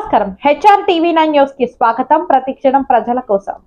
నమస్కారం HR TV 9 news కి స్వాగతం. ప్రతిక్షణం ప్రజల కోసం.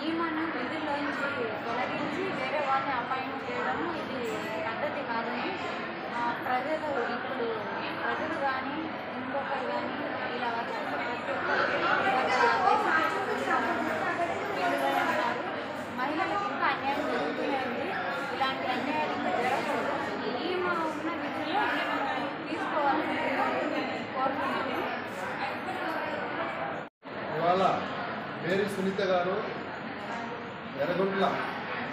ఈమెను విధుల్లోంచి తొలగించి వేరే వాళ్ళని అపాయింట్ చేయడం ఇది పద్ధతి కాదని ప్రజలు ఇప్పుడు ప్రజలు కానీ ఇంకొకరు కానీ ఇలా వర్తించే ప్రతి ఒక్కరు మహిళలకు ఇంకా అన్యాయం జరుగుతూనే ఉంది. ఇలాంటి అన్యాయాలు ఇంకా జరగకూడదు. ఈమె ఉన్న విధుల్లో ఈమెను తీసుకోవాలని కోరుతున్నాము. ఇవాళ మేరీ సునీత గారు ఎర్రగుంట్ల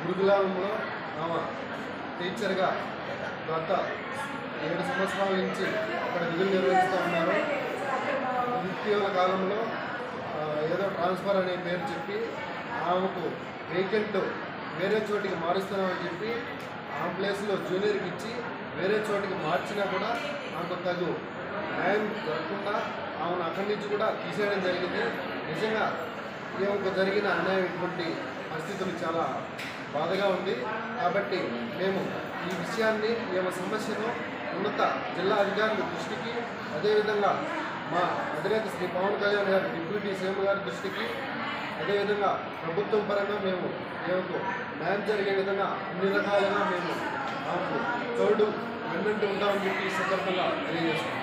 గురుకులంలో ఆమె టీచర్గా గత 7 సంవత్సరాల నుంచి అక్కడ విధులు నిర్వహిస్తూ ఉన్నారు. ఇటీవల కాలంలో ఏదో ట్రాన్స్ఫర్ అనే పేరు చెప్పి ఆమెకు వేకెంట్ వేరే చోటికి మారుస్తున్నామని చెప్పి ఆ ప్లేస్లో జూనియర్కి ఇచ్చి వేరే చోటికి మార్చినా కూడా ఆమెకు తగు న్యాయం జరగకుండా ఆమెను అక్కడి నుంచి కూడా తీసేయడం జరిగింది. నిజంగా ఈమెకు జరిగిన అన్యాయం ఇటువంటి పరిస్థితులు చాలా బాధగా ఉంది. కాబట్టి మేము ఈ విషయాన్ని ఈమె సమస్యను ఉన్నత జిల్లా అధికారుల దృష్టికి, అదేవిధంగా మా అధినేత శ్రీ పవన్ కళ్యాణ్ గారి డిప్యూటీ సీఎం గారి దృష్టికి, అదేవిధంగా ప్రభుత్వం పరంగా మేము ఈమెకు న్యాయం జరిగే విధంగా అన్ని రకాలుగా మేము ఆమెకు తోడు వెన్నంటూ ఉంటామని చెప్పి ఈ సందర్భంగా తెలియజేస్తున్నాం.